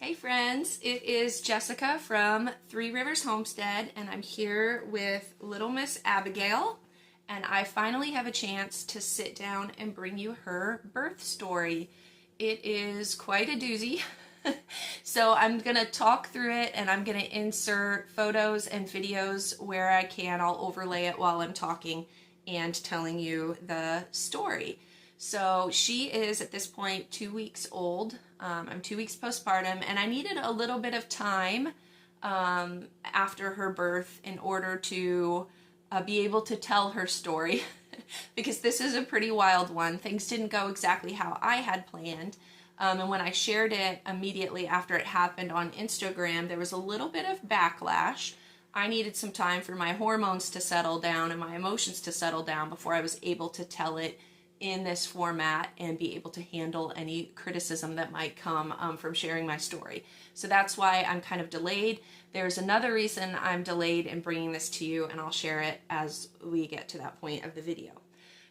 Hey friends, it is Jessica from Three Rivers Homestead, and I'm here with little Miss Abigail, and I finally have a chance to sit down and bring you her birth story. It is quite a doozy, so I'm gonna talk through it, and I'm gonna insert photos and videos where I can. I'll overlay it while I'm talking and telling you the story. So she is at this point 2 weeks old. I'm 2 weeks postpartum, and I needed a little bit of time after her birth in order to be able to tell her story because this is a pretty wild one. Things didn't go exactly how I had planned. And when I shared it immediately after it happened on Instagram, there was a little bit of backlash. I needed some time for my hormones to settle down and my emotions to settle down before I was able to tell it in this format and be able to handle any criticism that might come from sharing my story. So that's why I'm kind of delayed. There's another reason I'm delayed in bringing this to you, and I'll share it as we get to that point of the video.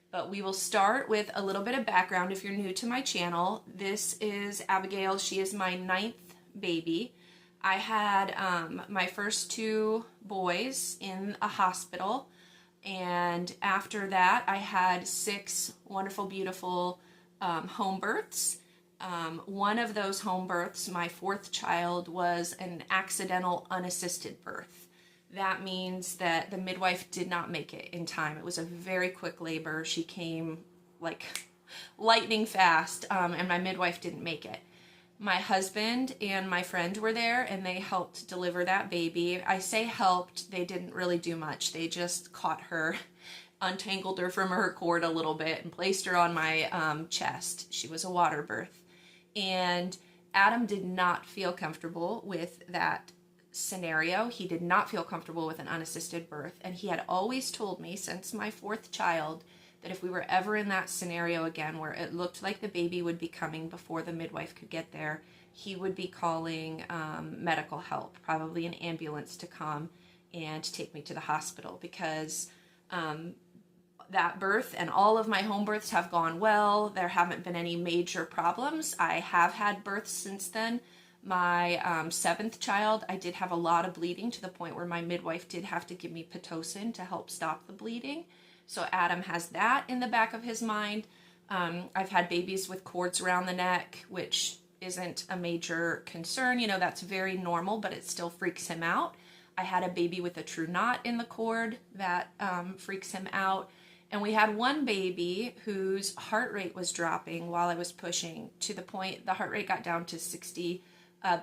But we will start with a little bit of background if you're new to my channel. This is Abigail. She is my 9th baby. I had my first 2 boys in a hospital. And after that, I had 6 wonderful, beautiful home births. One of those home births, my 4th child, was an accidental unassisted birth. That means that the midwife did not make it in time. It was a very quick labor. She came like lightning fast, and my midwife didn't make it. My husband and my friend were there, and they helped deliver that baby. I say helped, they didn't really do much. They just caught her, untangled her from her cord a little bit, and placed her on my chest. She was a water birth. And Adam did not feel comfortable with that scenario. He did not feel comfortable with an unassisted birth. And he had always told me since my 4th child that if we were ever in that scenario again where it looked like the baby would be coming before the midwife could get there, he would be calling medical help, probably an ambulance, to come and take me to the hospital, because that birth and all of my home births have gone well. There haven't been any major problems. I have had births since then. My 7th child, I did have a lot of bleeding to the point where my midwife did have to give me Pitocin to help stop the bleeding. So Adam has that in the back of his mind. I've had babies with cords around the neck, which isn't a major concern. You know, that's very normal, but it still freaks him out. I had a baby with a true knot in the cord that freaks him out. And we had one baby whose heart rate was dropping while I was pushing, to the point the heart rate got down to 60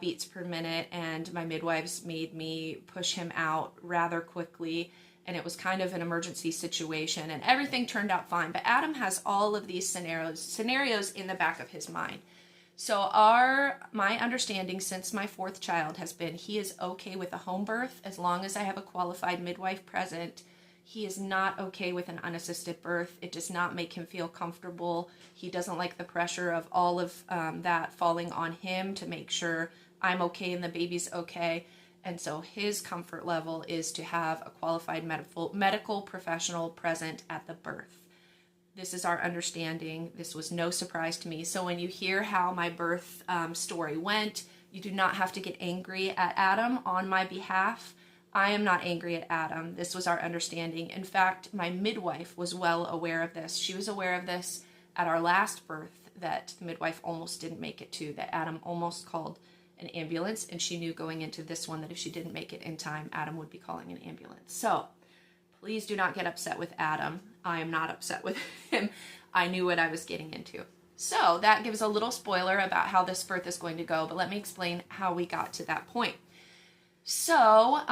beats per minute, and my midwives made me push him out rather quickly. And it was kind of an emergency situation, and everything turned out fine. But Adam has all of these scenarios in the back of his mind. So my understanding since my 4th child has been he is okay with a home birth as long as I have a qualified midwife present. He is not okay with an unassisted birth. It does not make him feel comfortable. He doesn't like the pressure of all of that falling on him to make sure I'm okay and the baby's okay. And so his comfort level is to have a qualified medical professional present at the birth. This is our understanding. This was no surprise to me. So when you hear how my birth story went, you do not have to get angry at Adam on my behalf. I am not angry at Adam. This was our understanding. In fact, my midwife was well aware of this. She was aware of this at our last birth that the midwife almost didn't make it to, that Adam almost called an ambulance, and she knew going into this one that if she didn't make it in time, Adam would be calling an ambulance. So please do not get upset with Adam. I am not upset with him. I knew what I was getting into. So that gives a little spoiler about how this birth is going to go, but let me explain how we got to that point. So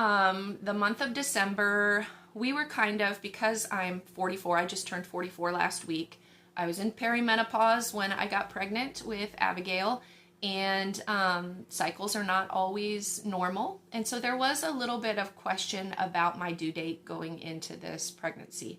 the month of December, we were kind of, because I'm 44, I just turned 44 last week. I was in perimenopause when I got pregnant with Abigail, and cycles are not always normal. And so there was a little bit of question about my due date going into this pregnancy.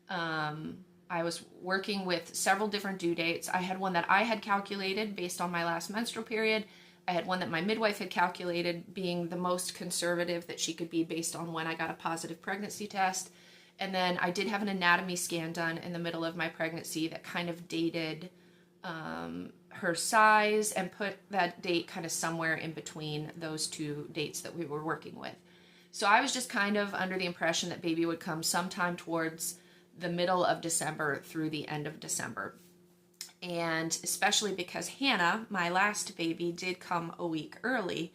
I was working with several different due dates. I had one that I had calculated based on my last menstrual period. I had one that my midwife had calculated being the most conservative that she could be based on when I got a positive pregnancy test. And then I did have an anatomy scan done in the middle of my pregnancy that kind of dated her size and put that date kind of somewhere in between those two dates that we were working with. So I was just kind of under the impression that baby would come sometime towards the middle of December through the end of December. And especially because Hannah, my last baby, did come a week early.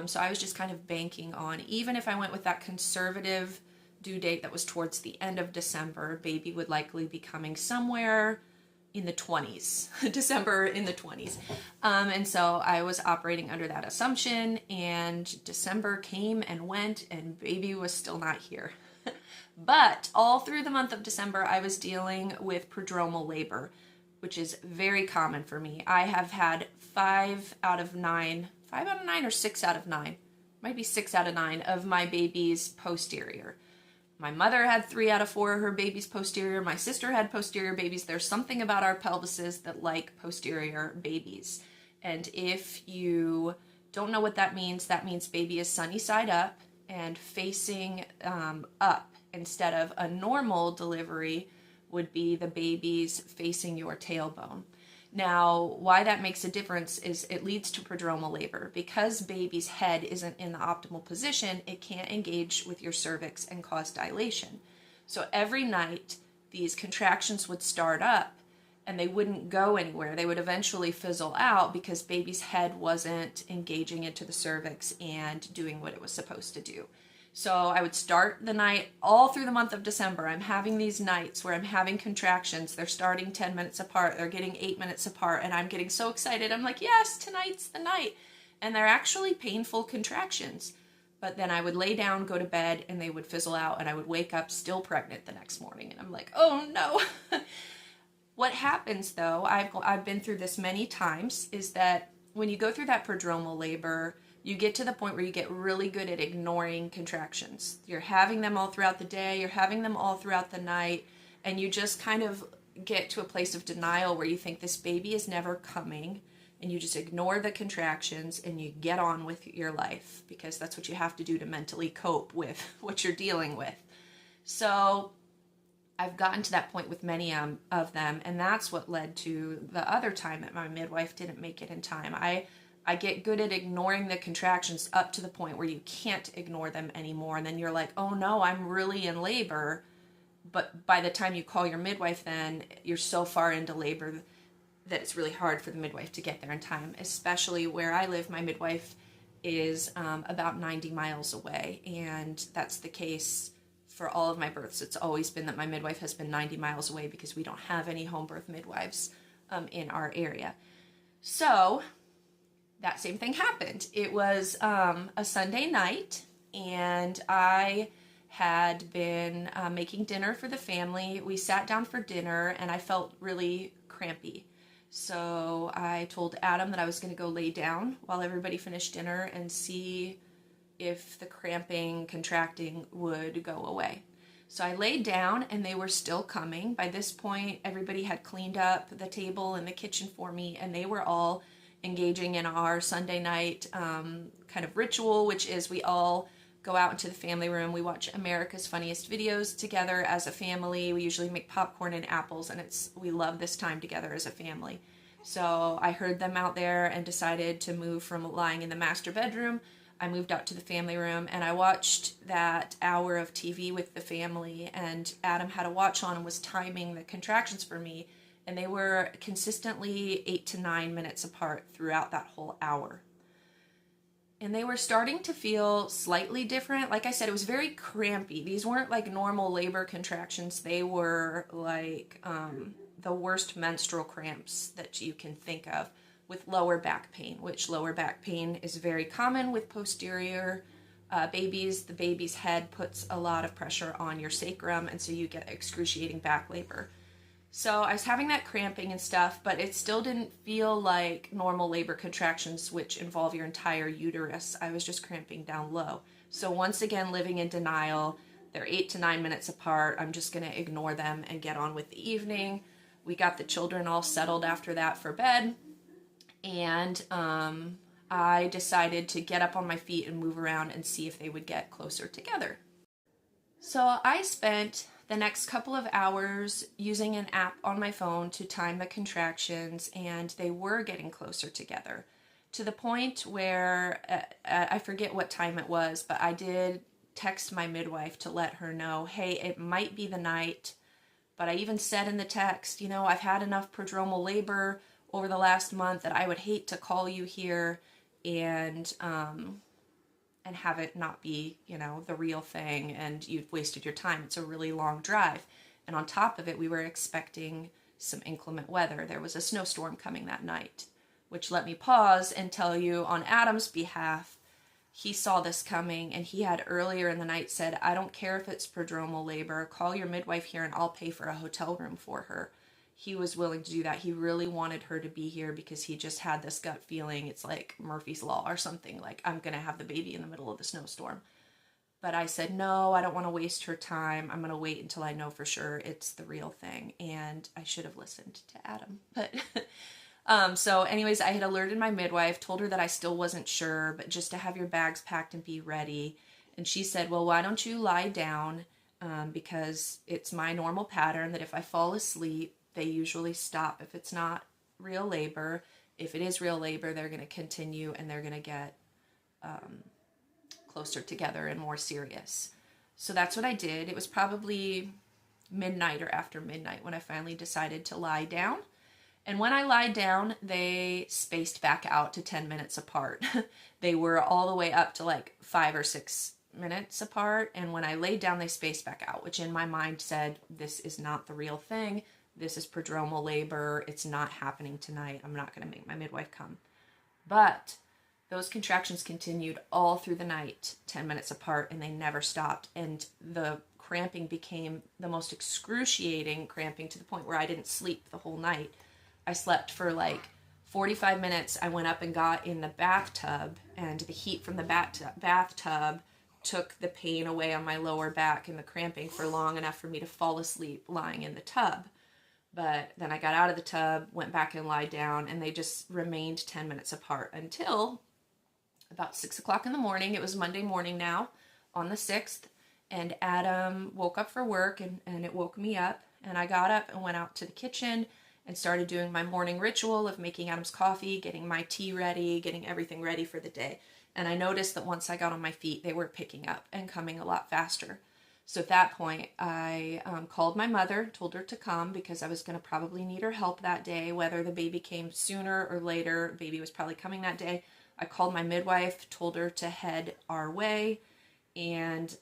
So I was just kind of banking on, even if I went with that conservative due date that was towards the end of December, baby would likely be coming somewhere in the 20s, December in the 20s. And so I was operating under that assumption, and December came and went and baby was still not here. But all through the month of December, I was dealing with prodromal labor, which is very common for me. I have had 5 out of 9 or 6 out of 9, might be 6 out of 9 of my babies posterior. My mother had 3 out of 4 of her babies posterior. My sister had posterior babies. There's something about our pelvises that like posterior babies. And if you don't know what that means baby is sunny side up and facing up, instead of a normal delivery would be the babies facing your tailbone. Now, why that makes a difference is it leads to prodromal labor. Because baby's head isn't in the optimal position, it can't engage with your cervix and cause dilation. So every night, these contractions would start up and they wouldn't go anywhere. They would eventually fizzle out because baby's head wasn't engaging into the cervix and doing what it was supposed to do. So I would start the night all through the month of December. I'm having these nights where I'm having contractions. They're starting 10 minutes apart. They're getting 8 minutes apart. And I'm getting so excited. I'm like, yes, tonight's the night. And they're actually painful contractions. But then I would lay down, go to bed, and they would fizzle out. And I would wake up still pregnant the next morning. And I'm like, oh no. What happens though, I've been through this many times, is that when you go through that prodromal labor, you get to the point where you get really good at ignoring contractions. You're having them all throughout the day, you're having them all throughout the night, and you just kind of get to a place of denial where you think this baby is never coming, and you just ignore the contractions and you get on with your life because that's what you have to do to mentally cope with what you're dealing with. So I've gotten to that point with many of them, and that's what led to the other time that my midwife didn't make it in time. I get good at ignoring the contractions up to the point where you can't ignore them anymore. And then you're like, oh no, I'm really in labor. But by the time you call your midwife, then you're so far into labor that it's really hard for the midwife to get there in time. Especially where I live, my midwife is about 90 miles away. And that's the case for all of my births. It's always been that my midwife has been 90 miles away because we don't have any home birth midwives in our area. So that same thing happened. It was a Sunday night, and I had been making dinner for the family. We sat down for dinner, and I felt really crampy. So I told Adam that I was going to go lay down while everybody finished dinner and see if the cramping, contracting would go away. So I laid down, and they were still coming. By this point, everybody had cleaned up the table in the kitchen for me, and they were all engaging in our Sunday night kind of ritual, which is we all go out into the family room. We watch America's Funniest Videos together as a family. We usually make popcorn and apples, and we love this time together as a family. So I heard them out there and decided to move from lying in the master bedroom. I moved out to the family room, and I watched that hour of TV with the family, and Adam had a watch on and was timing the contractions for me. And they were consistently 8 to 9 minutes apart throughout that whole hour. And they were starting to feel slightly different. Like I said, it was very crampy. These weren't like normal labor contractions. They were like the worst menstrual cramps that you can think of, with lower back pain, which lower back pain is very common with posterior babies. The baby's head puts a lot of pressure on your sacrum, and so you get excruciating back labor. So I was having that cramping and stuff, but it still didn't feel like normal labor contractions, which involve your entire uterus. I was just cramping down low. So once again, living in denial. They're 8 to 9 minutes apart. I'm just going to ignore them and get on with the evening. We got the children all settled after that for bed. And I decided to get up on my feet and move around and see if they would get closer together. So I spent the next couple of hours using an app on my phone to time the contractions, and they were getting closer together to the point where I forget what time it was, but I did text my midwife to let her know, hey, it might be the night. But I even said in the text, I've had enough prodromal labor over the last month that I would hate to call you here and have it not be, the real thing, and you've wasted your time. It's a really long drive. And on top of it, we were expecting some inclement weather. There was a snowstorm coming that night, which let me pause and tell you on Adam's behalf, he saw this coming, and he had earlier in the night said, I don't care if it's prodromal labor, call your midwife here and I'll pay for a hotel room for her. He was willing to do that. He really wanted her to be here because he just had this gut feeling. It's like Murphy's Law or something, like I'm going to have the baby in the middle of the snowstorm. But I said, no, I don't want to waste her time. I'm going to wait until I know for sure it's the real thing. And I should have listened to Adam. But so anyways, I had alerted my midwife, told her that I still wasn't sure, but just to have your bags packed and be ready. And she said, well, why don't you lie down? Because it's my normal pattern that if I fall asleep, they usually stop if it's not real labor. If it is real labor, they're going to continue and they're going to get closer together and more serious. So that's what I did. It was probably midnight or after midnight when I finally decided to lie down. And when I lied down, they spaced back out to 10 minutes apart. They were all the way up to like 5 or 6 minutes apart. And when I laid down, they spaced back out, which in my mind said, this is not the real thing. This is prodromal labor. It's not happening tonight. I'm not going to make my midwife come. But those contractions continued all through the night, 10 minutes apart, and they never stopped. And the cramping became the most excruciating cramping to the point where I didn't sleep the whole night. I slept for like 45 minutes. I went up and got in the bathtub, and the heat from the bathtub took the pain away on my lower back and the cramping for long enough for me to fall asleep lying in the tub. But then I got out of the tub, went back and lied down, and they just remained 10 minutes apart until about 6 o'clock in the morning. It was Monday morning now on the 6th, and Adam woke up for work, and it woke me up, and I got up and went out to the kitchen and started doing my morning ritual of making Adam's coffee, getting my tea ready, getting everything ready for the day. And I noticed that once I got on my feet, they were picking up and coming a lot faster. So at that point, I called my mother, told her to come because I was going to probably need her help that day, whether the baby came sooner or later. Baby was probably coming that day. I called my midwife, told her to head our way, and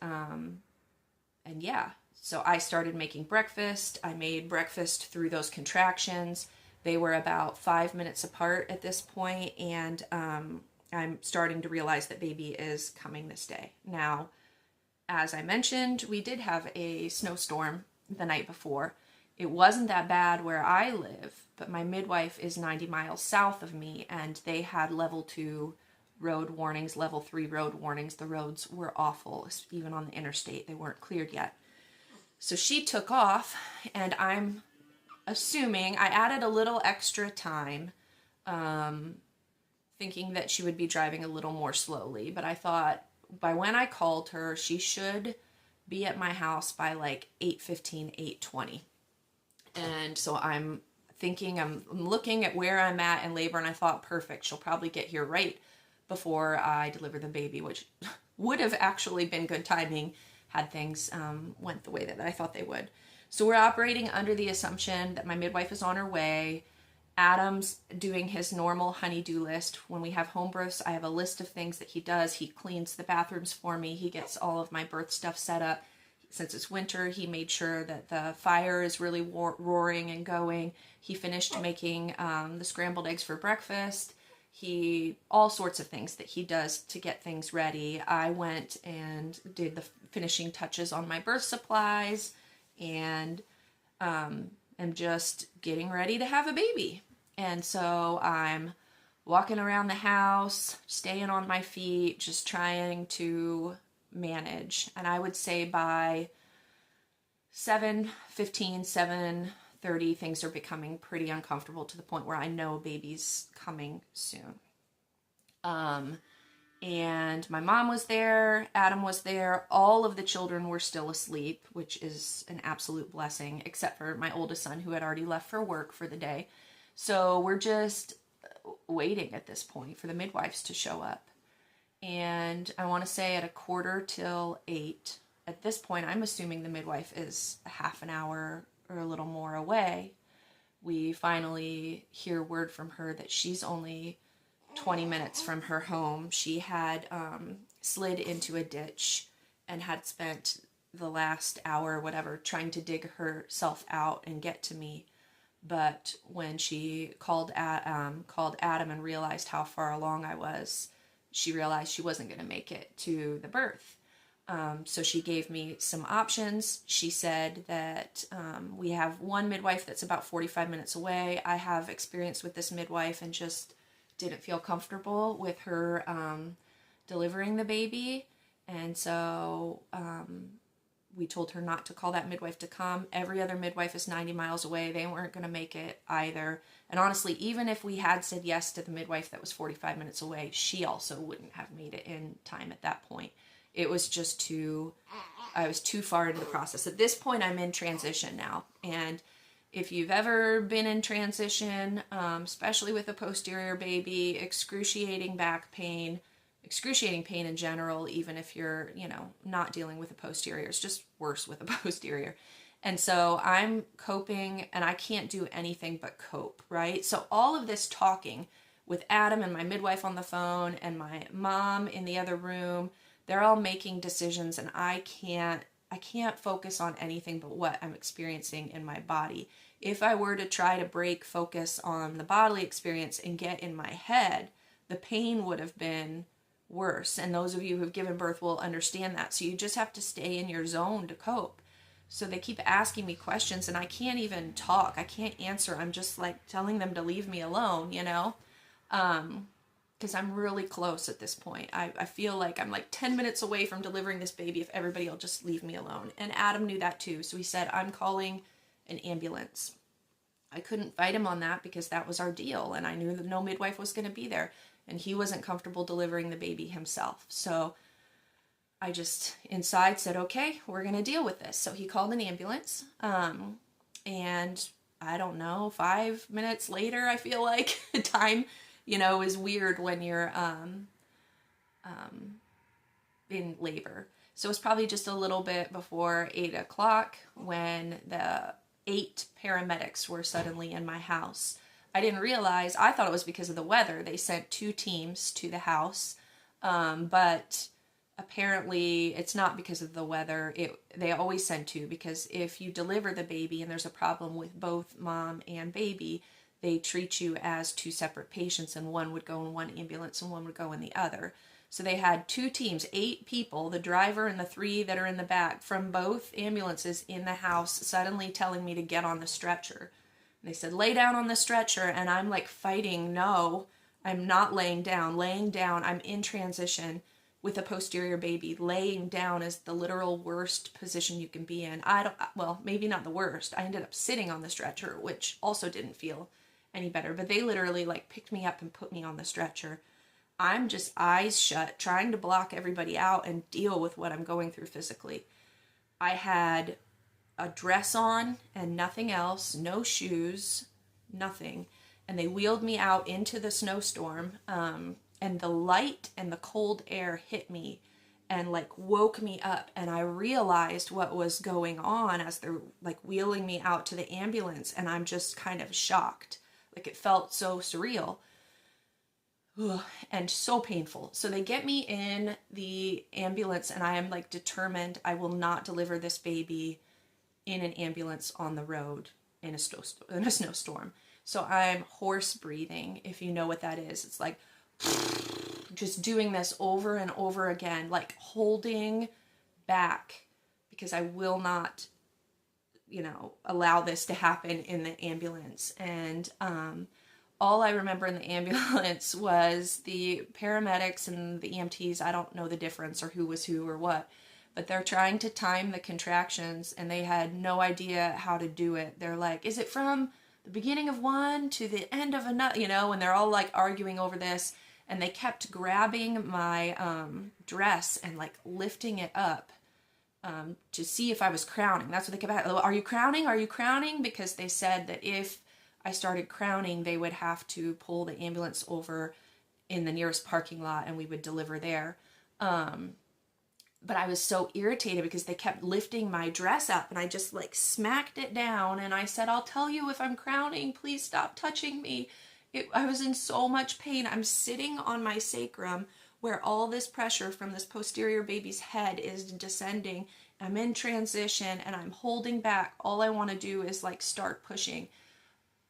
yeah. So I started making breakfast. I made breakfast through those contractions. They were about 5 minutes apart at this point, and I'm starting to realize that baby is coming this day. Now, as I mentioned, we did have a snowstorm the night before. It wasn't that bad where I live, but my midwife is 90 miles south of me, and they had level 2 road warnings, level 3 road warnings. The roads were awful, even on the interstate. They weren't cleared yet. So she took off, and I'm assuming I added a little extra time, thinking that she would be driving a little more slowly. But I thought by when I called her, she should be at my house by like 8:15, 8:20. And so I'm looking at where I'm at in labor, and I thought, perfect, she'll probably get here right before I deliver the baby, which would have actually been good timing had things went the way that I thought they would. So we're operating under the assumption that my midwife is on her way. Adam's doing his normal honey-do list. When we have home births, I have a list of things that he does. He cleans the bathrooms for me. He gets all of my birth stuff set up. Since it's winter, he made sure that the fire is really roaring and going. He finished making the scrambled eggs for breakfast. All sorts of things that he does to get things ready. I went and did the finishing touches on my birth supplies, and am just getting ready to have a baby. And so I'm walking around the house, staying on my feet, just trying to manage. And I would say by 7:15, 7:30, things are becoming pretty uncomfortable to the point where I know baby's coming soon. And my mom was there, Adam was there, all of the children were still asleep, which is an absolute blessing, except for my oldest son who had already left for work for the day. So we're just waiting at this point for the midwives to show up. And I want to say at 7:45, at this point, I'm assuming the midwife is a half an hour or a little more away. We finally hear word from her that she's only 20 minutes from her home. She had slid into a ditch and had spent the last hour or whatever trying to dig herself out and get to me. But when she called Adam and realized how far along I was, she realized she wasn't going to make it to the birth. So she gave me some options. She said that we have one midwife that's about 45 minutes away. I have experience with this midwife and just didn't feel comfortable with her delivering the baby. And so we told her not to call that midwife to come. Every other midwife is 90 miles away. They weren't going to make it either. And honestly, even if we had said yes to the midwife that was 45 minutes away, she also wouldn't have made it in time at that point. It was just I was too far into the process. At this point, I'm in transition now. And if you've ever been in transition, especially with a posterior baby, excruciating back pain, excruciating pain in general, even if you're, not dealing with a posterior, it's just worse with a posterior. And so I'm coping and I can't do anything but cope, right? So all of this talking with Adam and my midwife on the phone and my mom in the other room, they're all making decisions and I can't focus on anything but what I'm experiencing in my body. If I were to try to break focus on the bodily experience and get in my head, the pain would have been worse. And those of you who have given birth will understand that. So you just have to stay in your zone to cope. So they keep asking me questions and I can't even talk. I can't answer. I'm just like telling them to leave me alone, because I'm really close at this point. I feel like I'm like 10 minutes away from delivering this baby if everybody will just leave me alone. And Adam knew that too. So he said, I'm calling an ambulance. I couldn't fight him on that because that was our deal. And I knew that no midwife was going to be there. And he wasn't comfortable delivering the baby himself. So I just inside said, okay, we're going to deal with this. So he called an ambulance. And I don't know, 5 minutes later, I feel like time, is weird when you're in labor. So it was probably just a little bit before 8:00 when the 8 paramedics were suddenly in my house. I didn't realize, I thought it was because of the weather. They sent 2 teams to the house, but apparently it's not because of the weather. They always send 2 because if you deliver the baby and there's a problem with both mom and baby, they treat you as 2 separate patients and one would go in one ambulance and one would go in the other. So they had 2 teams, 8 people, the driver and the 3 that are in the back from both ambulances in the house suddenly telling me to get on the stretcher. And they said, lay down on the stretcher. And I'm like fighting, no, I'm not laying down. I'm in transition with a posterior baby. Laying down is the literal worst position you can be in. Maybe not the worst. I ended up sitting on the stretcher, which also didn't feel any better. But they literally picked me up and put me on the stretcher. I'm just eyes shut, trying to block everybody out and deal with what I'm going through physically. I had a dress on and nothing else, no shoes, nothing. And they wheeled me out into the snowstorm, and the light and the cold air hit me and woke me up. And I realized what was going on as they're wheeling me out to the ambulance. And I'm just kind of shocked. It felt so surreal. And so painful. So they get me in the ambulance and I am determined I will not deliver this baby in an ambulance on the road in a snowstorm. So I'm hoarse breathing, if you know what that is. It's just doing this over and over again, holding back because I will not, allow this to happen in the ambulance. And all I remember in the ambulance was the paramedics and the EMTs. I don't know the difference or who was who or what, but they're trying to time the contractions and they had no idea how to do it. They're like, is it from the beginning of one to the end of another, and they're all arguing over this. and they kept grabbing my dress and like lifting it up to see if I was crowning. That's what they kept asking. Are you crowning? Are you crowning? Because they said that if I started crowning, they would have to pull the ambulance over in the nearest parking lot and we would deliver there. But I was so irritated because they kept lifting my dress up and I just like smacked it down and I said, I'll tell you if I'm crowning, please stop touching me. I was in so much pain. I'm sitting on my sacrum where all this pressure from this posterior baby's head is descending. I'm in transition and I'm holding back. All I want to do is like start pushing.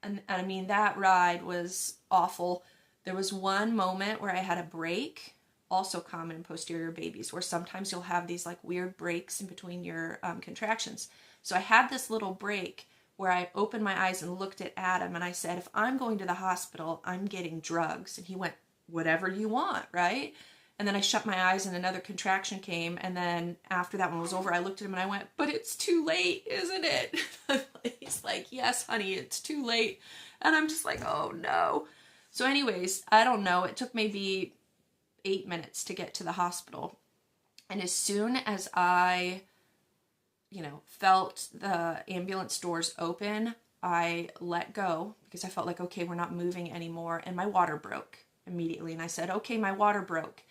And I mean, that ride was awful. There was one moment where I had a break, also common in posterior babies, where sometimes you'll have these like weird breaks in between your contractions. So I had this little break where I opened my eyes and looked at Adam and I said, if I'm going to the hospital, I'm getting drugs. And he went, whatever you want, right? And then I shut my eyes and another contraction came. And then after that one was over, I looked at him and I went, but it's too late, isn't it? He's like, yes, honey, it's too late. And I'm just like, oh no. So anyways, I don't know. It took maybe 8 minutes to get to the hospital. And as soon as I, felt the ambulance doors open, I let go because I felt like, okay, we're not moving anymore. And my water broke immediately. And I said, okay, my water broke.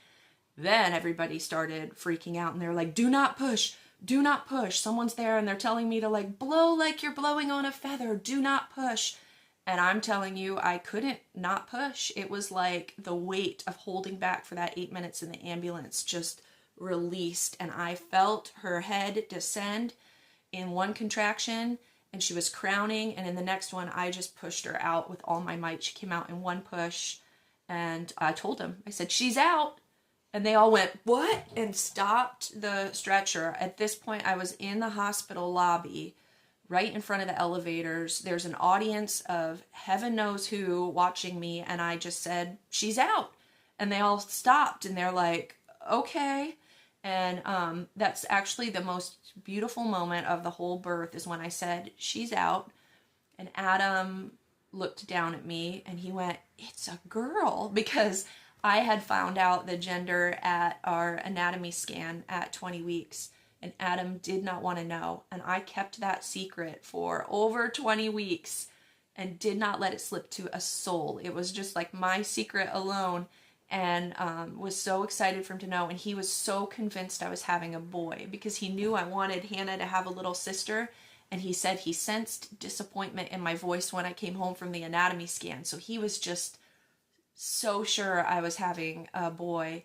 Then everybody started freaking out and they were like, do not push, do not push. Someone's there and they're telling me to like blow like you're blowing on a feather. Do not push. And I'm telling you, I couldn't not push. It was like the weight of holding back for that 8 minutes in the ambulance just released. And I felt her head descend in one contraction and she was crowning. And in the next one, I just pushed her out with all my might. She came out in one push. And I told them, I said, she's out. And they all went, what? And stopped the stretcher. At this point, I was in the hospital lobby, right in front of the elevators. There's an audience of heaven knows who watching me. And I just said, she's out. And they all stopped and they're like, okay. And that's actually the most beautiful moment of the whole birth is when I said, she's out. And Adam looked down at me and he went, it's a girl, because I had found out the gender at our anatomy scan at 20 weeks and Adam did not want to know. And I kept that secret for over 20 weeks and did not let it slip to a soul. It was just like my secret alone, and was so excited for him to know. And he was so convinced I was having a boy because he knew I wanted Hannah to have a little sister. And he said he sensed disappointment in my voice when I came home from the anatomy scan. So he was just so sure I was having a boy.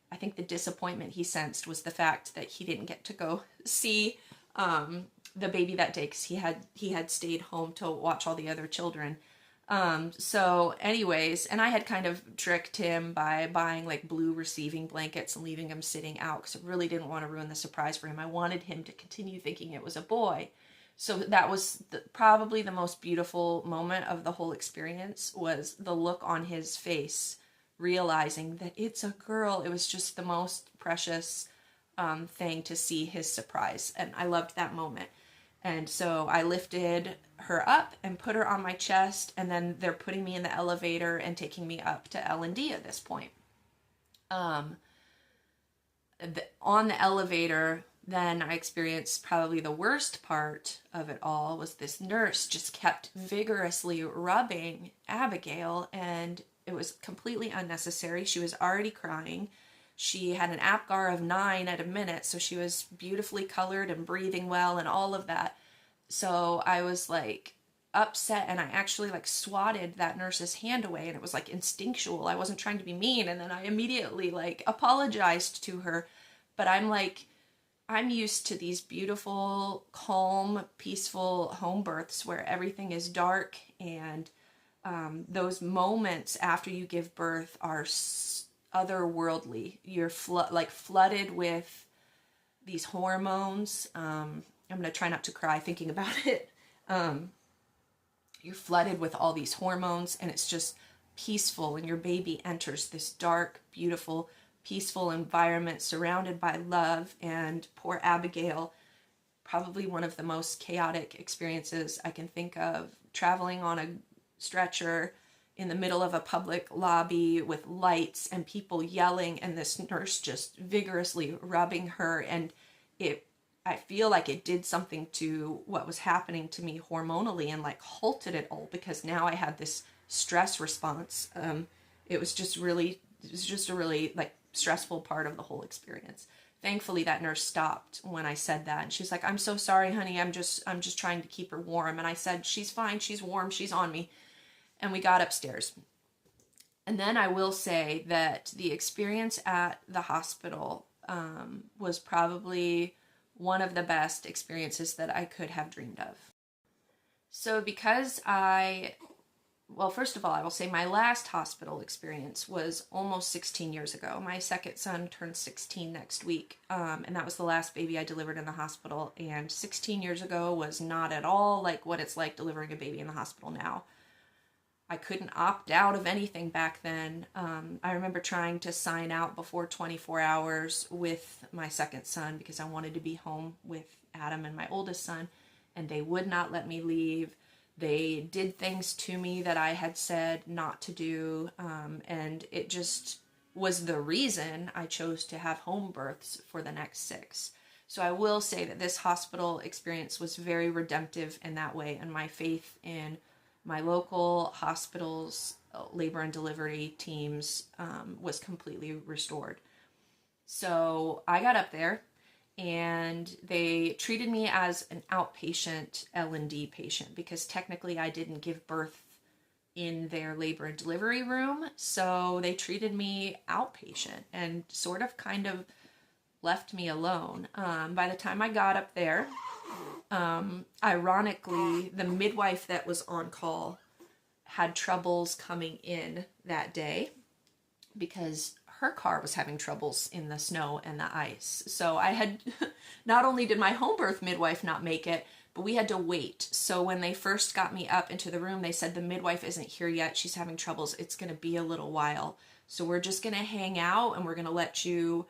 I think the disappointment he sensed was the fact that he didn't get to go see the baby that day because he had stayed home to watch all the other children. So anyways, and I had kind of tricked him by buying like blue receiving blankets and leaving him sitting out because I really didn't want to ruin the surprise for him. I wanted him to continue thinking it was a boy. So that was probably the most beautiful moment of the whole experience, was the look on his face, realizing that it's a girl. It was just the most precious thing to see his surprise. And I loved that moment. And so I lifted her up and put her on my chest, and then they're putting me in the elevator and taking me up to L&D at this point. On the elevator, then I experienced probably the worst part of it all was this nurse just kept vigorously rubbing Abigail, and it was completely unnecessary. She was already crying. She had an APGAR of 9 at a minute, so she was beautifully colored and breathing well and all of that. So I was like upset, and I actually like swatted that nurse's hand away, and it was like instinctual. I wasn't trying to be mean, and then I immediately like apologized to her. But I'm used to these beautiful, calm, peaceful home births where everything is dark, and those moments after you give birth are otherworldly. You're flooded with these hormones. I'm going to try not to cry thinking about it. You're flooded with all these hormones, and it's just peaceful, and your baby enters this dark, beautiful, peaceful environment surrounded by love. And poor Abigail, probably one of the most chaotic experiences I can think of, traveling on a stretcher in the middle of a public lobby with lights and people yelling, and this nurse just vigorously rubbing her. And I feel like it did something to what was happening to me hormonally and like halted it all, because now I had this stress response. It was just a really like stressful part of the whole experience. Thankfully, that nurse stopped when I said that, and she's like, "I'm so sorry, honey. I'm just trying to keep her warm." And I said, "She's fine. She's warm. She's on me." And we got upstairs. And then I will say that the experience at the hospital was probably one of the best experiences that I could have dreamed of. So because well, first of all, I will say my last hospital experience was almost 16 years ago. My second son turns 16 next week, and that was the last baby I delivered in the hospital. And 16 years ago was not at all like what it's like delivering a baby in the hospital now. I couldn't opt out of anything back then. I remember trying to sign out before 24 hours with my second son because I wanted to be home with Adam and my oldest son, and they would not let me leave. They did things to me that I had said not to do, and it just was the reason I chose to have home births for the next 6. So I will say that this hospital experience was very redemptive in that way, and my faith in my local hospital's labor and delivery teams was completely restored. So I got up there, and they treated me as an outpatient L&D patient because technically I didn't give birth in their labor and delivery room. So they treated me outpatient and sort of kind of left me alone. By the time I got up there, ironically, the midwife that was on call had troubles coming in that day because her car was having troubles in the snow and the ice. So I had, not only did my home birth midwife not make it, but we had to wait. So when they first got me up into the room, they said the midwife isn't here yet. She's having troubles. It's going to be a little while. So we're just going to hang out and we're going to let you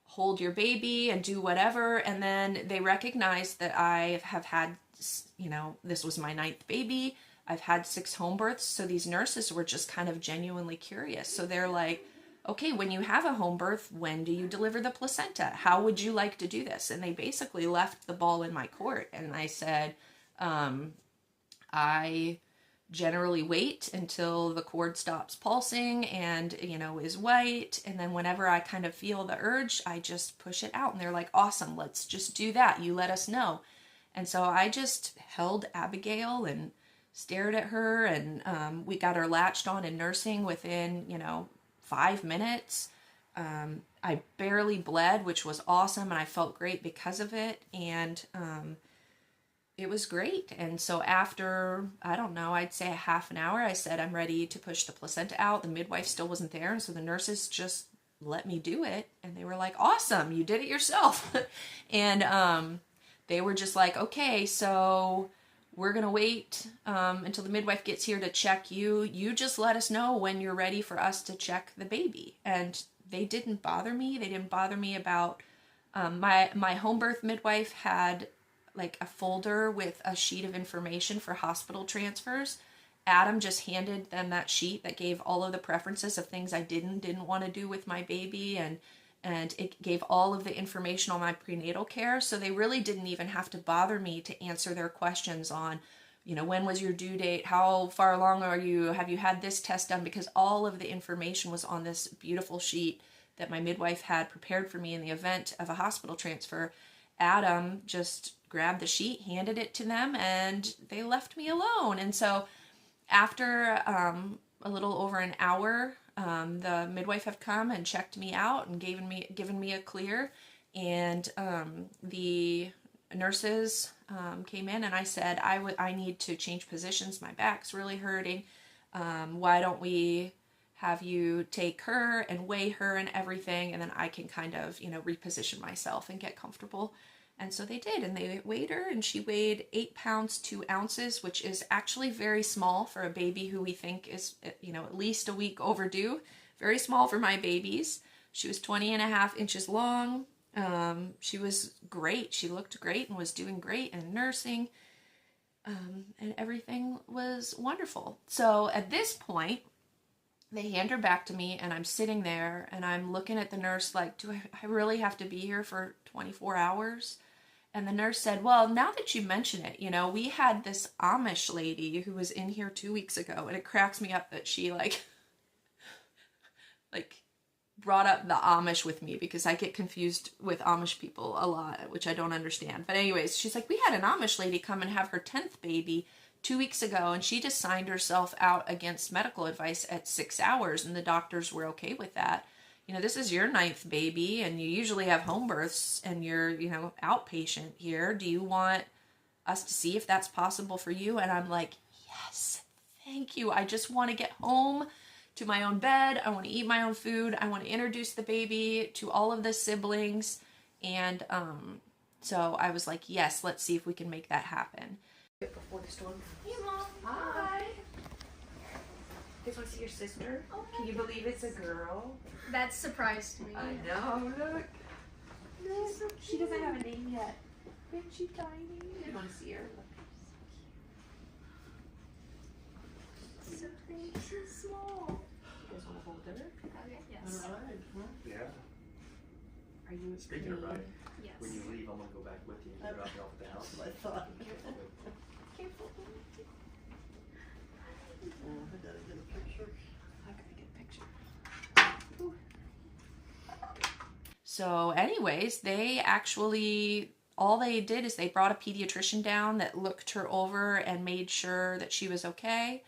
hold your baby and do whatever. And then they recognized that I have had, this was my 9th baby. I've had 6 home births. So these nurses were just kind of genuinely curious. So they're like, okay, when you have a home birth, when do you deliver the placenta? How would you like to do this? And they basically left the ball in my court. And I said, I generally wait until the cord stops pulsing and, is white. And then whenever I kind of feel the urge, I just push it out. And they're like, awesome, let's just do that. You let us know. And so I just held Abigail and stared at her, and we got her latched on in nursing within, 5 minutes. I barely bled, which was awesome, and I felt great because of it, and it was great. And so after, I don't know, I'd say a half an hour, I said, I'm ready to push the placenta out. The midwife still wasn't there, and so the nurses just let me do it, and they were like, awesome, you did it yourself. And they were just like, okay, so we're going to wait until the midwife gets here to check you. You just let us know when you're ready for us to check the baby. And they didn't bother me. They didn't bother me about, my home birth midwife had like a folder with a sheet of information for hospital transfers. Adam just handed them that sheet that gave all of the preferences of things I didn't want to do with my baby, and it gave all of the information on my prenatal care. So they really didn't even have to bother me to answer their questions on, when was your due date? How far along are you? Have you had this test done? Because all of the information was on this beautiful sheet that my midwife had prepared for me in the event of a hospital transfer. Adam just grabbed the sheet, handed it to them, and they left me alone. And so after a little over an hour, the midwife had come and checked me out and given me a clear, and the nurses came in, and I said, I need to change positions. My back's really hurting. Why don't we have you take her and weigh her and everything, and then I can kind of, reposition myself and get comfortable. And so they did, and they weighed her, and she weighed 8 pounds, 2 ounces, which is actually very small for a baby who we think is, at least a week overdue. Very small for my babies. She was 20.5 inches long. She was great. She looked great and was doing great in nursing. And everything was wonderful. So at this point, they hand her back to me, and I'm sitting there, and I'm looking at the nurse like, do I really have to be here for 24 hours? And the nurse said, well, now that you mention it, you know, we had this Amish lady who was in here 2 weeks ago, and it cracks me up that she like brought up the Amish with me, because I get confused with Amish people a lot, which I don't understand. But anyways, she's like, we had an Amish lady come and have her 10th baby 2 weeks ago, and she just signed herself out against medical advice at 6 hours, and the doctors were okay with that. You know, this is your 9th baby, and you usually have home births, and you're, you know, outpatient here. Do you want us to see if that's possible for you? And I'm like, yes, thank you. I just want to get home to my own bed. I want to eat my own food. I want to introduce the baby to all of the siblings. And so I was like, yes, let's see if we can make that happen. Before the storm. Hey, Mom. Hi. You guys want to see your sister? Oh, can you believe it's a girl? That surprised me. I know, look. So she doesn't have a name yet. Isn't she tiny? You want to see her? Look. So tiny, so small. You guys want to hold her? Okay, yes. All right. Well, yeah. Are you Speaking of right, Yes. when you leave, I'm gonna go back with you and drop you off at the house. I thought. Careful. Careful. I gotta get a picture. I gotta get a picture. Ooh. So anyways, they actually, all they did is they brought a pediatrician down that looked her over and made sure that she was okay.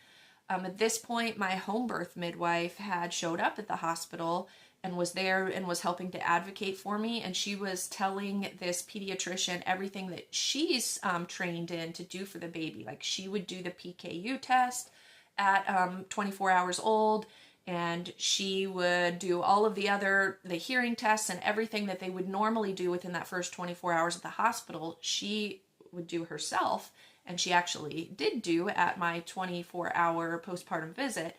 At this point, my home birth midwife had showed up at the hospital and was there and was helping to advocate for me. And she was telling this pediatrician everything that she's trained in to do for the baby. Like, she would do the PKU test at 24 hours old, and she would do all of the hearing tests and everything that they would normally do within that first 24 hours at the hospital. She would do herself, and she actually did do at my 24-hour postpartum visit.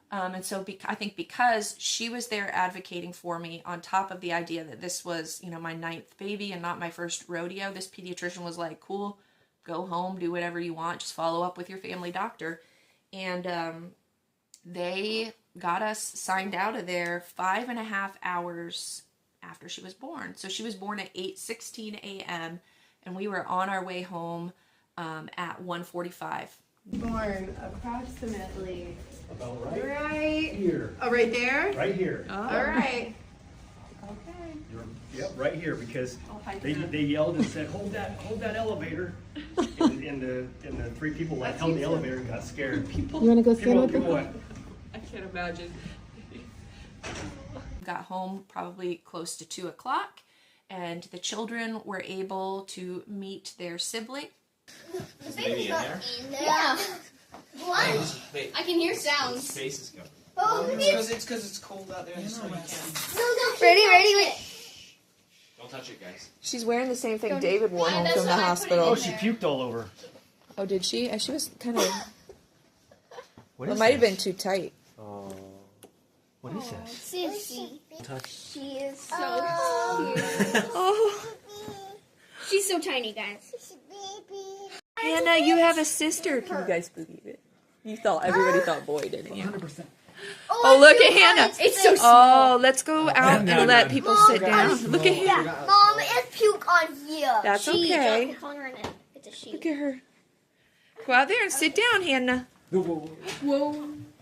And so I think because she was there advocating for me, on top of the idea that this was, you know, my 9th baby and not my first rodeo, this pediatrician was like, cool, go home, do whatever you want, just follow up with your family doctor. And they got us signed out of there 5.5 hours after she was born. So she was born at 8:16 a.m. and we were on our way home at 1:45. Born approximately About right here. Oh, right there? Right here. All right. Okay. Yep, right here, because they yelled and said, hold that elevator. And the 3 people like held the elevator and got scared. You want to go stand with People them? went, I can't imagine. Got home probably close to 2 o'clock, and the children were able to meet their sibling. Is the baby in there? Yeah. What? Wait, I can hear sounds. space is going. Oh, It's because it's cold out there, so you can't. Ready, wait. Don't touch it, guys. She's wearing the same thing David wore home that's from the why I put it hospital. oh, she puked all over. Oh, did she? She was kind of, What it is might have been this? too tight. Oh. What is this? Sissy. Touch. She is so cute. Oh, She's so tiny, guys. Hannah, you have a sister. Can you guys believe it? Everybody thought boy, didn't you? 100%. Oh, look at Hannah. It's so Oh, let's go out and let people sit down. Look at Hannah. Mom, it's puke on here. That's okay. It's a she. Look at her. Go out there and sit down, Hannah. Whoa.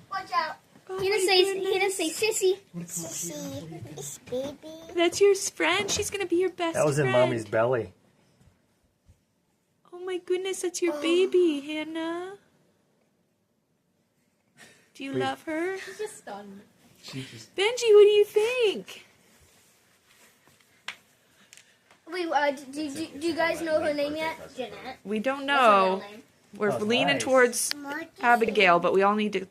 Watch out. Oh, Hannah say sissy. Sissy, baby. That's your friend. She's gonna be your best That was in friend. Mommy's belly. Oh my goodness, that's your baby, Hannah. Do you love her? She's just stunned. Benji, what do you think? Wait, do you guys know her name yet? Jeanette. We don't That's her real know. name. We're Oh, leaning nice. towards Abigail, but we all need to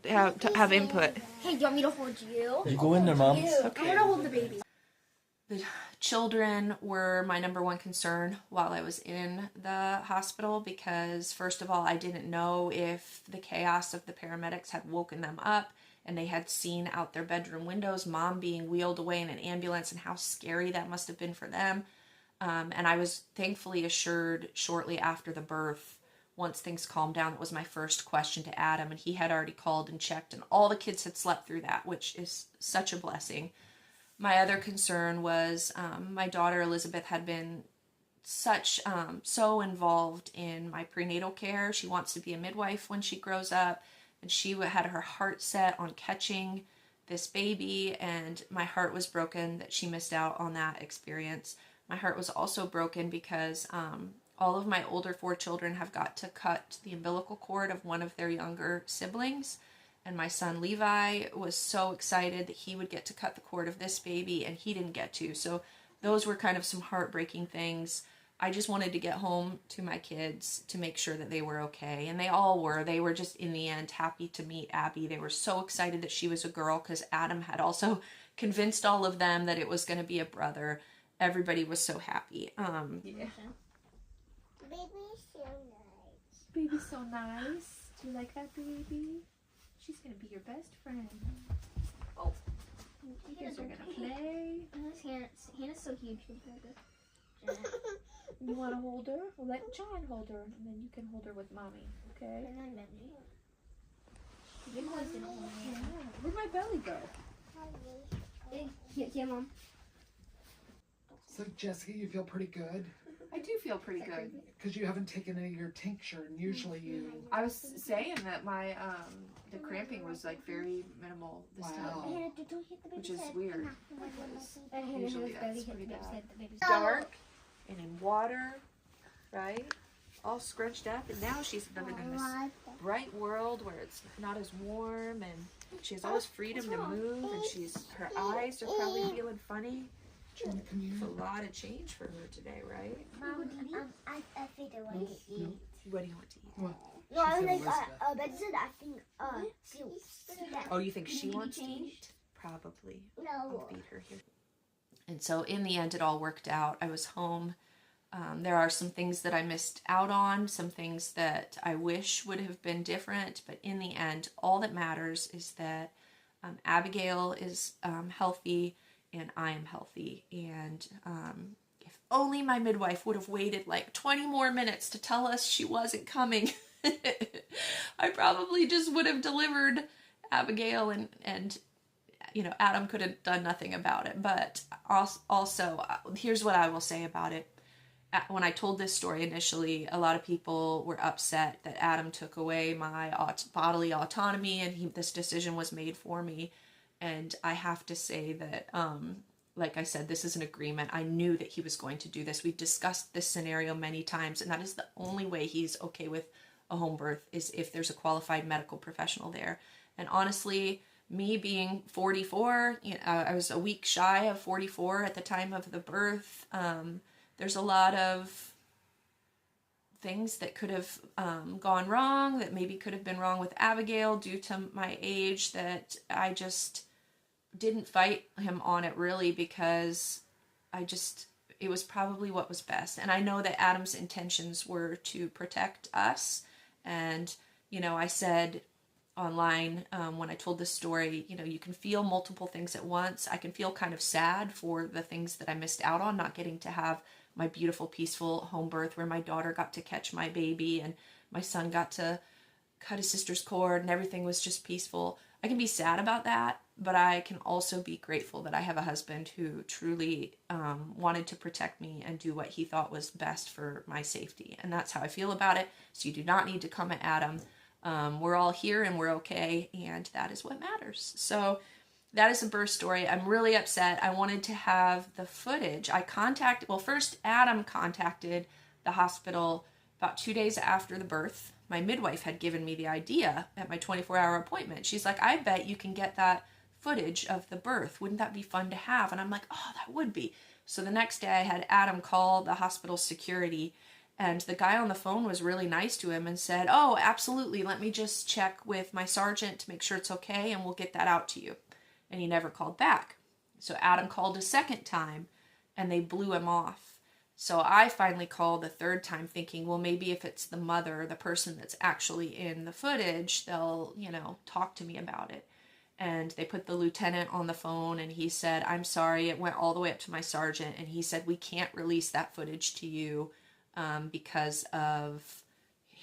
have input. Hey, do you want me to hold you? You go in there, Mom. I'm gonna hold the baby. The children were my number one concern while I was in the hospital, because first of all, I didn't know if the chaos of the paramedics had woken them up and they had seen out their bedroom windows Mom being wheeled away in an ambulance, and how scary that must have been for them. And I was thankfully assured shortly after the birth once things calmed down, that was my first question to Adam, and he had already called and checked, and all the kids had slept through that, which is such a blessing. My other concern was my daughter Elizabeth had been so involved in my prenatal care. She wants to be a midwife when she grows up, and she had her heart set on catching this baby, and my heart was broken that she missed out on that experience. My heart was also broken because all of my older 4 children have got to cut the umbilical cord of one of their younger siblings, and my son Levi was so excited that he would get to cut the cord of this baby, and he didn't get to. So those were kind of some heartbreaking things. I just wanted to get home to my kids to make sure that they were okay, and they all were. They were just, in the end, happy to meet Abby. They were so excited that she was a girl because Adam had also convinced all of them that it was going to be a brother. Everybody was so happy. Baby's so nice. Baby's so nice. Do you like that baby? She's gonna be your best friend. Oh, you guys are gonna play. Hannah's so huge compared to Janet. You want to hold her? Well, let John hold her, and then you can hold her with mommy. Okay? Yeah. Where'd my belly go? Here, Mom. So, Jessica, you feel pretty good? I do feel pretty good. Because you haven't taken any of your tincture, and usually you... I was saying that my the cramping was like very minimal this Wow. time, which is weird. Usually that's pretty bad. Dark and in water, right? All scrunched up, and now she's living in this bright world where it's not as warm, and she has all this freedom to move, and her eyes are probably feeling funny. It's a lot of change for her today, right? I think I want to eat. What do you want to eat? What? No, I was said like, Elizabeth. I think, Oh, you think she wants to eat? Probably. I'll no. feed her here. And so in the end, it all worked out. I was home. There are some things that I missed out on, some things that I wish would have been different, but in the end, all that matters is that Abigail is healthy and I am healthy. And if only my midwife would have waited like 20 more minutes to tell us she wasn't coming, I probably just would have delivered Abigail, and you know, Adam could have done nothing about it. But also, here's what I will say about it. When I told this story initially, a lot of people were upset that Adam took away my bodily autonomy, and this decision was made for me. And I have to say that, like I said, this is an agreement. I knew that he was going to do this. We've discussed this scenario many times, and that is the only way he's okay with a home birth, is if there's a qualified medical professional there. And honestly, me being 44, you know, I was a week shy of 44 at the time of the birth. There's a lot of things that could have gone wrong, that maybe could have been wrong with Abigail due to my age, that I just didn't fight him on it really, because it was probably what was best. And I know that Adam's intentions were to protect us. And, you know, I said online when I told this story, you know, you can feel multiple things at once. I can feel kind of sad for the things that I missed out on, not getting to have my beautiful, peaceful home birth where my daughter got to catch my baby and my son got to cut his sister's cord and everything was just peaceful. I can be sad about that, but I can also be grateful that I have a husband who truly wanted to protect me and do what he thought was best for my safety. And that's how I feel about it. So you do not need to come at Adam. We're all here and we're okay, and that is what matters. So that is a birth story. I'm really upset. I wanted to have the footage. First Adam contacted the hospital about 2 days after the birth. My midwife had given me the idea at my 24-hour appointment. She's like, I bet you can get that footage of the birth. Wouldn't that be fun to have? And I'm like, oh, that would be. So the next day I had Adam call the hospital security, and the guy on the phone was really nice to him and said, oh, absolutely, let me just check with my sergeant to make sure it's okay, and we'll get that out to you. And he never called back. So Adam called a second time, and they blew him off. So I finally called the third time thinking, well, maybe if it's the mother, the person that's actually in the footage, they'll, you know, talk to me about it. And they put the lieutenant on the phone, and he said, I'm sorry, it went all the way up to my sergeant, and he said, we can't release that footage to you because of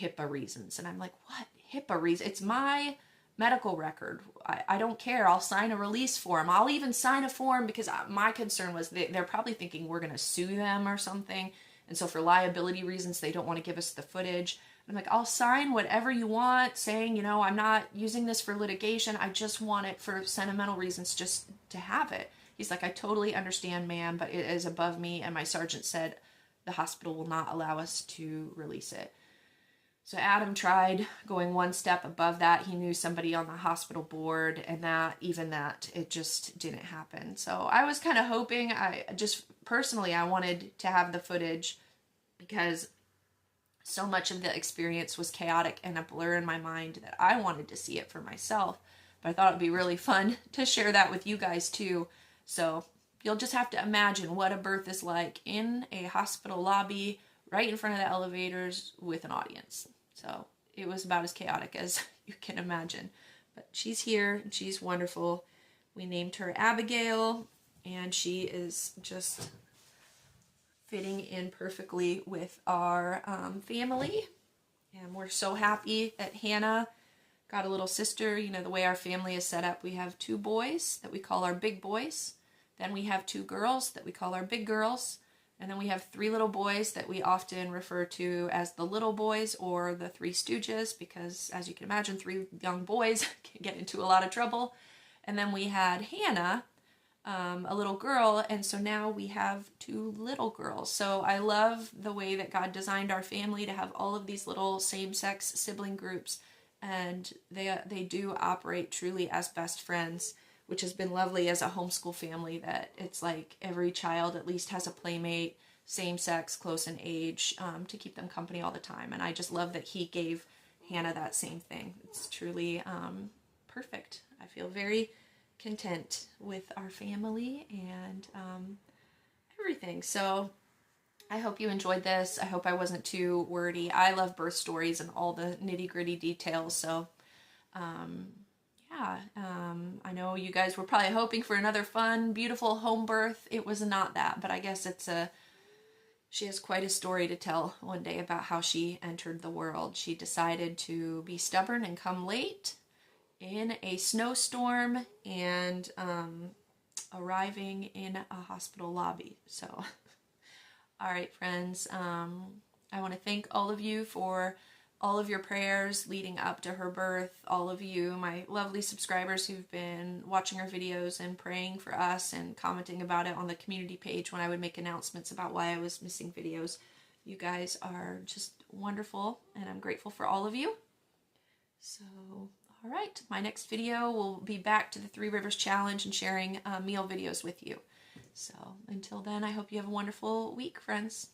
HIPAA reasons. And I'm like, what? HIPAA reasons? It's my medical record. I don't care. I'll sign a release form. I'll even sign a form because my concern was they're probably thinking we're going to sue them or something. And so for liability reasons, they don't want to give us the footage. I'm like, I'll sign whatever you want saying, you know, I'm not using this for litigation. I just want it for sentimental reasons, just to have it. He's like, I totally understand, ma'am, but it is above me. And my sergeant said the hospital will not allow us to release it. So Adam tried going one step above that. He knew somebody on the hospital board, and that it just didn't happen. So I was kind of hoping, I wanted to have the footage because so much of the experience was chaotic and a blur in my mind that I wanted to see it for myself. But I thought it'd be really fun to share that with you guys too. So you'll just have to imagine what a birth is like in a hospital lobby, right in front of the elevators with an audience. So it was about as chaotic as you can imagine. But she's here and she's wonderful. We named her Abigail, and she is just fitting in perfectly with our family. And we're so happy that Hannah got a little sister. You know, the way our family is set up, we have 2 boys that we call our big boys. Then we have 2 girls that we call our big girls. And then we have 3 little boys that we often refer to as the little boys or the 3 Stooges, because as you can imagine, 3 young boys can get into a lot of trouble. And then we had Hannah, a little girl, and so now we have 2 little girls. So I love the way that God designed our family to have all of these little same-sex sibling groups, and they do operate truly as best friends, which has been lovely as a homeschool family, that it's like every child at least has a playmate, same sex, close in age, to keep them company all the time. And I just love that he gave Hannah that same thing. It's truly perfect. I feel very content with our family and everything. So I hope you enjoyed this. I hope I wasn't too wordy. I love birth stories and all the nitty-gritty details. So I know you guys were probably hoping for another fun, beautiful home birth. It was not that, but I guess she has quite a story to tell one day about how she entered the world. She decided to be stubborn and come late in a snowstorm and arriving in a hospital lobby. So, all right, friends, I want to thank all of you for all of your prayers leading up to her birth, all of you, my lovely subscribers who've been watching our videos and praying for us and commenting about it on the community page when I would make announcements about why I was missing videos. You guys are just wonderful, and I'm grateful for all of you. So, all right, my next video will be back to the 3 Rivers Challenge and sharing meal videos with you. So, until then, I hope you have a wonderful week, friends.